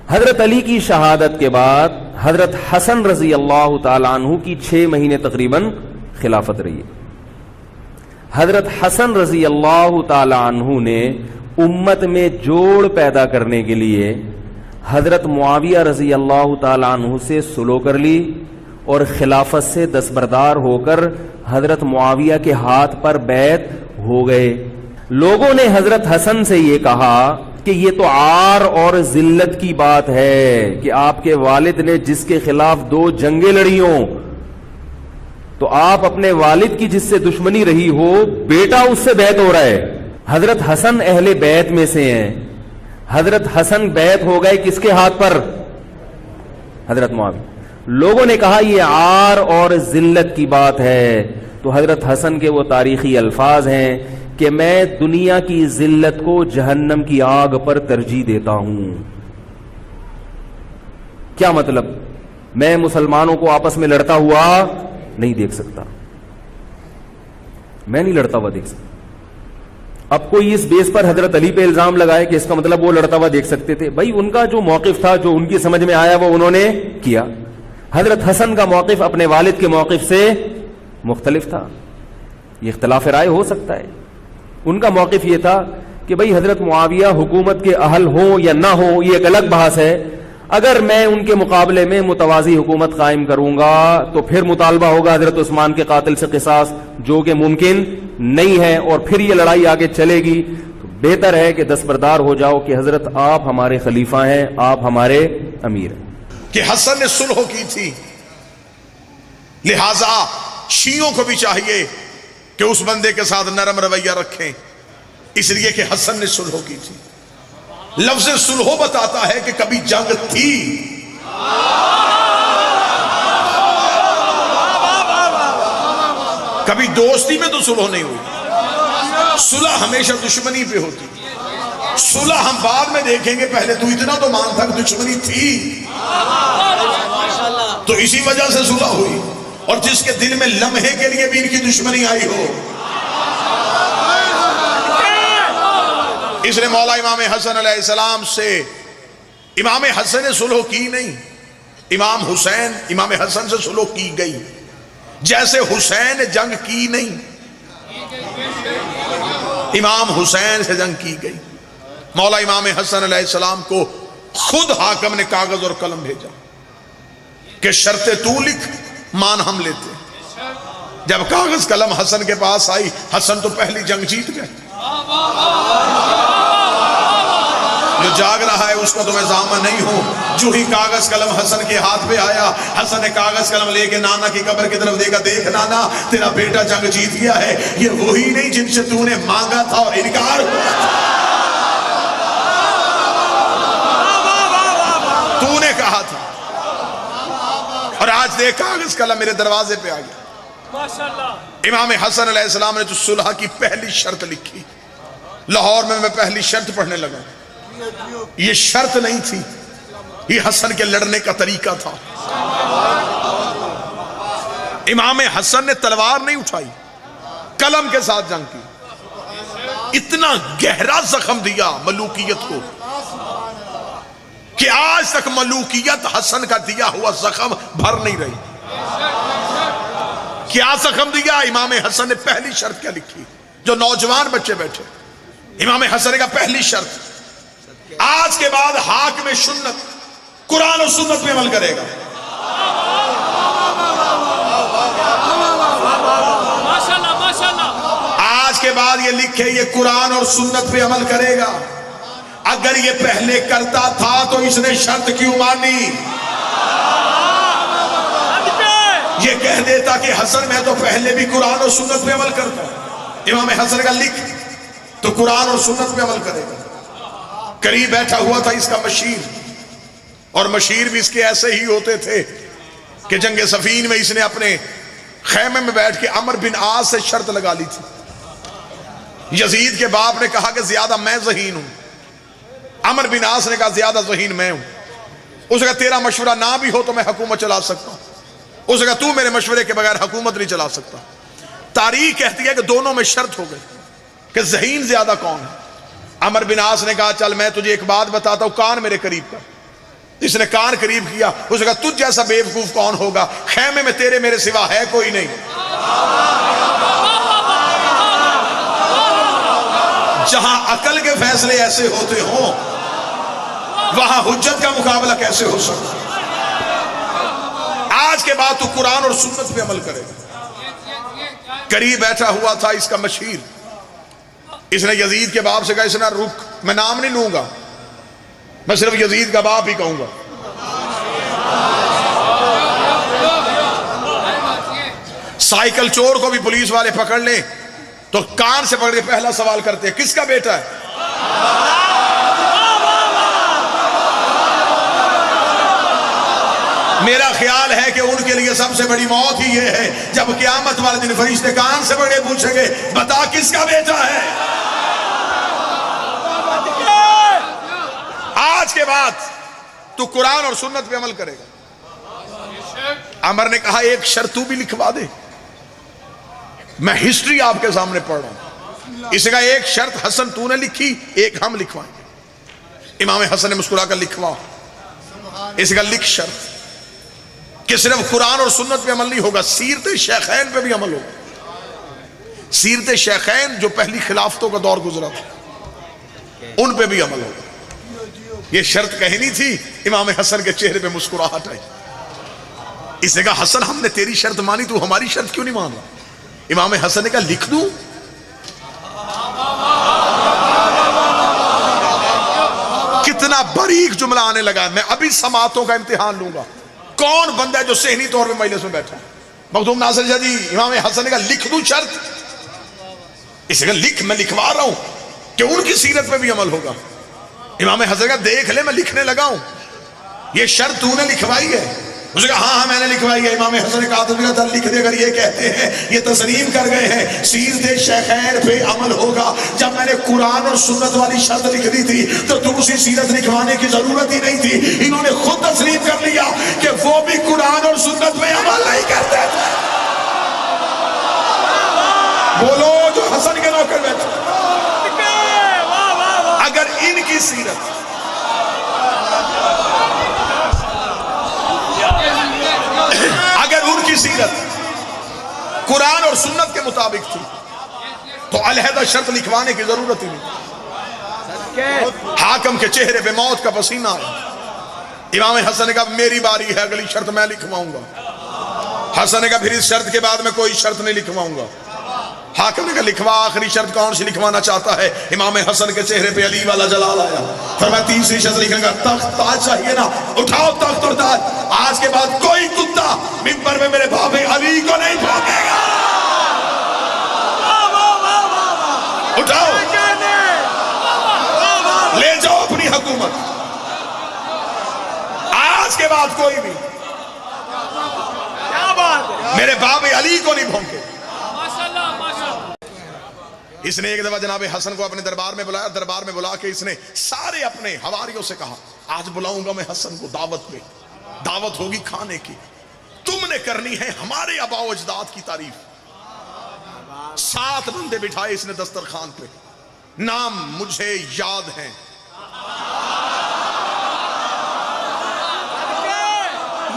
हजरत अली की शहादत के बाद हजरत हसन रजी अल्लाह ताला अन्हु की 6 महीने तकरीबन खिलाफत रही है। हजरत हसन रजी अल्लाह ताला अन्हु ने उम्मत में जोड़ पैदा करने के लिए हजरत मुआविया रजी अल्लाह ताला अन्हु से सुलह कर ली और खिलाफत से दस्तबरदार होकर हजरत मुआविया के हाथ पर बैत हो गए। लोगों ने हजरत हसन से यह कहा कि ये तो आर और जिल्लत की बात है कि आपके वालिद ने जिसके खिलाफ 2 जंगें लड़ी हों, तो आप अपने वालिद की जिससे दुश्मनी रही हो, बेटा उससे बैत हो रहा है। हजरत हसन अहले बैत में से हैं। हजरत हसन बैत हो गए किसके हाथ पर? हजरत मुआविया। लोगों ने कहा यह आर और जिल्लत की बात है। तो हजरत हसन के वो तारीखी अल्फाज हैं कि मैं दुनिया की जिल्लत को जहन्नम की आग पर तरजीह देता हूं। क्या मतलब? मैं मुसलमानों को आपस में लड़ता हुआ नहीं देख सकता, मैं नहीं लड़ता हुआ देख सकता। अब कोई इस बेस पर हजरत अली पे इल्जाम लगाए कि इसका मतलब वो लड़ता हुआ देख सकते थे। भाई उनका जो मौकिफ था, जो उनकी समझ में आया, वो उन्होंने किया। हजरत हसन का मौकिफ अपने वालिद के मौकिफ से मुख्तलिफ था। यह इख्तिलाफ राय हो सकता है। उनका मौकिफ यह था कि भाई हजरत मुआविया हुकूमत के अहल हो या ना हो, यह एक अलग बहस है। अगर मैं उनके मुकाबले में मुतवाजी हुकूमत कायम करूंगा तो फिर मुतालबा होगा हजरत उस्मान के कातिल से किसास, जो कि मुमकिन नहीं है, और फिर यह लड़ाई आगे चलेगी। तो बेहतर है कि दस्तबरदार हो जाओ कि हजरत आप हमारे खलीफा हैं, आप हमारे अमीर हैं। कि हसन ने सुलह की थी, लिहाजा शियों को भी चाहिए कि उस बंदे के साथ नरम रवैया रखें, इसलिए कि हसन ने सुलह की थी। लफ्ज़ सुलह बताता है कि कभी जंग थी, कभी दोस्ती में तो सुलह नहीं हुई। सुलह हमेशा दुश्मनी पे होती। सुलह हम बाद में देखेंगे, पहले तू इतना तो मान था कि दुश्मनी थी, तो इसी वजह से सुलह हुई। और जिसके दिल में लम्हे के लिए भी इनकी दुश्मनी आई हो, इसलिए मौला इमाम हसन अलैहिस्सलाम से इमाम हसन ने सुलह की नहीं, इमाम हुसैन इमाम हसन से सुलह की गई। जैसे हुसैन ने जंग की नहीं, इमाम हुसैन से जंग की गई। मौला इमाम हसन अलैहिस्सलाम को खुद हाकिम ने कागज और कलम भेजा कि शर्तें तू लिख, मान हम लेते। जब कागज कलम हसन के पास आई, हसन तो पहली जंग जीत गए। जो जाग रहा है उसका तो मैं जामा नहीं हूं। जो ही कागज कलम हसन के हाथ पे आया, हसन ने कागज कलम लेके नाना की कब्र की तरफ देखा। देख नाना, तेरा बेटा जंग जीत गया है। ये वही नहीं जिनसे तूने मांगा था और इनकार हुआ था, तूने कहा था। और आज देख कागज कलम मेरे दरवाजे पे आ गया। माशाअल्लाह। इमाम हसन अलैहिस्सलाम ने जो सुलह की पहली शर्त लिखी, लाहौर में मैं पहली शर्त पढ़ने लगा। ये शर्त नहीं थी, ये हसन के लड़ने का तरीका था। इमाम हसन ने तलवार नहीं उठाई, कलम के साथ जंग की। इतना गहरा जख्म दिया मलूकियत को कि आज तक मलूकियत हसन का दिया हुआ जख्म भर नहीं रही। क्या जख्म दिया? इमाम हसन ने पहली शर्त क्या लिखी? जो नौजवान बच्चे बैठे, इमाम हसन का पहली शर्त, आज के बाद हाकिम सुन्नत कुरान और सुन्नत पे अमल करेगा। माशाअल्लाह माशाअल्लाह। आज के बाद ये लिखे, ये कुरान और सुन्नत पे अमल करेगा। अगर ये पहले करता था तो इसने शर्त क्यों मानी? ये कह देता कि हसन मैं तो पहले भी कुरान और सुन्नत पे अमल करता हूं। इमाम हसन का लिख तो कुरान और सुन्नत पे अमल करेगा। करीब बैठा हुआ था इसका मशीर, और मशीर भी इसके ऐसे ही होते थे कि जंग सफीन में इसने अपने खैमे में बैठ के अमर बिन आस से शर्त लगा ली थी। यजीद के बाप ने कहा कि ज्यादा मैं ज़हीन हूं। अमर बिन आस ने कहा ज्यादा ज़हीन मैं हूं। उसने कहा तेरा मशवरा ना भी हो तो मैं हुकूमत चला सकता हूं। उसने कहा तू मेरे मशवरे के बगैर हुकूमत नहीं चला सकता। तारीख कहती है कि दोनों में शर्त हो गई कि ज़हीन ज्यादा कौन है। अमर बिन आस ने कहा चल मैं तुझे एक बात बताता हूं, कान मेरे करीब कर। इसने कान करीब किया, उसने कहा तुझ जैसा बेवकूफ कौन होगा, खैमे में तेरे मेरे सिवा है कोई नहीं। जहां अकल के फैसले ऐसे होते हो वहां हुज्जत का मुकाबला कैसे हो सकता। आज के बाद तू कुरान और सुन्नत पे अमल करेगा। करीब बैठा हुआ था इसका मशीर, इसने यजीद के बाप से कहा, इसने रुक, मैं नाम नहीं लूंगा, मैं सिर्फ यजीद का बाप ही कहूंगा। साइकिल चोर को भी पुलिस वाले पकड़ ले तो कान से पकड़ के पहला सवाल करते हैं, किसका बेटा है? मेरा ख्याल है कि उनके लिए सबसे बड़ी मौत ही यह है जब क़यामत वाले दिन फरिश्ते कान से पकड़े पूछेंगे, बता किसका बेटा है। आज के बाद तू कुरान और सुन्नत पे अमल करेगा। अमर ने कहा, एक शर्त तू भी लिखवा दे, मैं हिस्ट्री आपके सामने पढ़ रहा हूं। इसे कहा, एक शर्त हसन तूने लिखी, एक हम लिखवाएंगे। इमाम हसन ने मुस्कुराकर लिखवा। इसे कहा, लिख शर्त कि सिर्फ कुरान और सुन्नत पे अमल नहीं होगा, सीरत शेखैन पे भी अमल होगा। सीरत शेखैन जो पहली खिलाफतों का दौर गुजरा था उन पे भी अमल होगा। ये शर्त कहनी थी, इमाम हसन के चेहरे पे मुस्कुराहट आई। इसने कहा, हसन हमने तेरी शर्त मानी, तू हमारी शर्त क्यों नहीं मान रहा? इमाम हसन ने कहा, लिख दूं? कितना बारीक जुमला आने लगा। मैं अभी समातों का इम्तिहान लूंगा। कौन बंदा है जो सेहनी तौर पे मजलिस में बैठा? मखदूम नासिर शाह जी, इमाम हसन ने कहा, लिख दूं शर्त? इसे कहा, लिख, मैं लिखवा रहा हूं कि उनकी सीरत पे भी अमल होगा। इमाम हसन का देख ले, मैं लिखने लगा हूं, ये शर्त तूने लिखवाई है? उसने कहा, हाँ मैंने लिखवाई है। इमाम हसन ने कहा, तो लिख दे। अगर ये कहते हैं, ये तस्लीम कर गए हैं सीरत शेखैन पे अमल होगा। जब मैंने कुरान और सुन्नत वाली शर्त लिख दी थी तो तुम उसी सीरत लिखवाने की जरूरत ही नहीं थी। इन्होंने खुद तस्लीम कर लिया कि वो भी कुरान और सुन्नत पे अमल नहीं करते थे। बोलो जो हसन के नौकर बैठे, अगर इनकी सीरत अगर उनकी सीरत कुरान और सुन्नत के मुताबिक थी तो अलहदा शर्त लिखवाने की जरूरत ही नहीं। हाकम के चेहरे पे मौत का पसीना आया। इमाम हसन ने कहा, मेरी बारी है, अगली शर्त मैं लिखवाऊंगा। हसन ने कहा, फिर इस शर्त के बाद मैं कोई शर्त नहीं लिखवाऊंगा। हाकिम ने कहा, लिखवा, आखिरी शर्त कौन सी लिखवाना चाहता है? इमाम हसन के चेहरे पे अली वाला जलाल आया। फिर मैं तीसरी शर्त लिखूंगा, तख्त ताज चाहिए ना, उठाओ तख्त और ताज। आज के बाद कोई कुत्ता मिंबर में मेरे बाबे अली को नहीं भौंकेगा। उठाओ, ले जाओ अपनी हुकूमत। आज के बाद कोई भी मेरे बाबे अली को नहीं भौंके। इसने एक दफा जनाब हसन को अपने दरबार में बुलाया। दरबार में बुला के इसने सारे अपने हवारियों से कहा, आज बुलाऊंगा मैं हसन को दावत पे, दावत होगी खाने की, तुमने करनी है हमारे आबाओ अजदाद की तारीफ। 7 बंदे बिठाए इसने दस्तरखान पे, नाम मुझे याद है।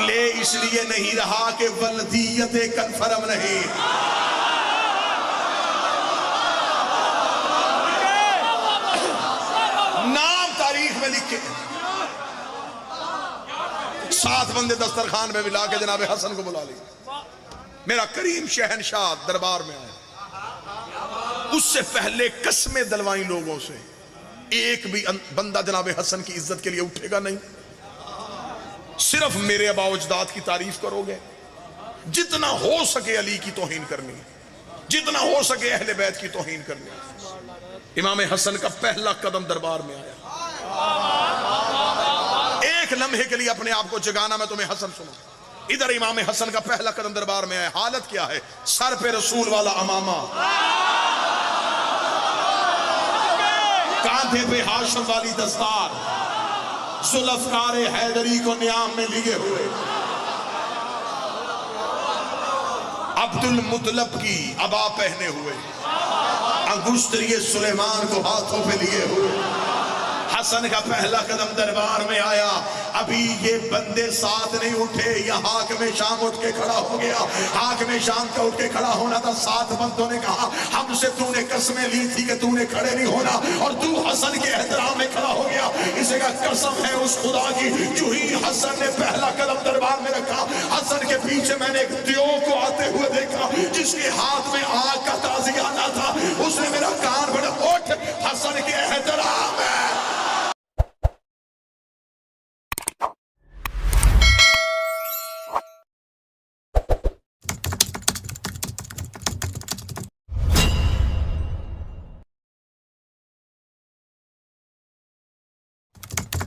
ले इसलिए नहीं रहा कि वल्दियत कन्फर्म नहीं, नाम तारीख में लिखे। 7 बंदे दस्तरखान में मिला के जनाब हसन को बुला लिया। मेरा करीम शहनशाह दरबार में आया। उससे पहले कस्में दलवाई लोगों से, एक भी बंदा जनाब हसन की इज्जत के लिए उठेगा नहीं, सिर्फ मेरे अबाओ अजदाद की तारीफ करोगे। जितना हो सके अली की तौहीन करनी है, जितना हो सके अहले बैत की तौहीन करनी है। इमाम हसन का पहला कदम दरबार में आया। एक लम्हे के लिए अपने आप को जगाना, मैं तुम्हें हसन सुना। इधर इमाम हसन का पहला कदम दरबार में आया। हालत क्या है? सर पे रसूल वाला अमामा, कांधे पे हाशिम वाली दस्तार, जुल्फकारे हैदरी को नियाम में लिए हुए, अब्दुल मुतलब की अबा पहने हुए, अंगुश्तरिये सुलेमान को हाथों पे लिए हुए। हसन का पहला कदम दरबार में आया। अब अभी ये बंदे साथ नहीं उठे, यहाँ हाकिम शाम उठ के खड़ा हो गया। हाकिम शाम का उठ के खड़ा होना था, सात बंदों ने कहा हमसे तूने कसमें ली थी कि तूने खड़े नहीं होना, और तू हसन के एहतराम में खड़ा हो गया। इसे का कसम है उस खुदा की, जो ही हसन ने पहला कदम दरबार में रखा, हसन के पीछे मैंने एक दियो को आते हुए देखा जिसके हाथ में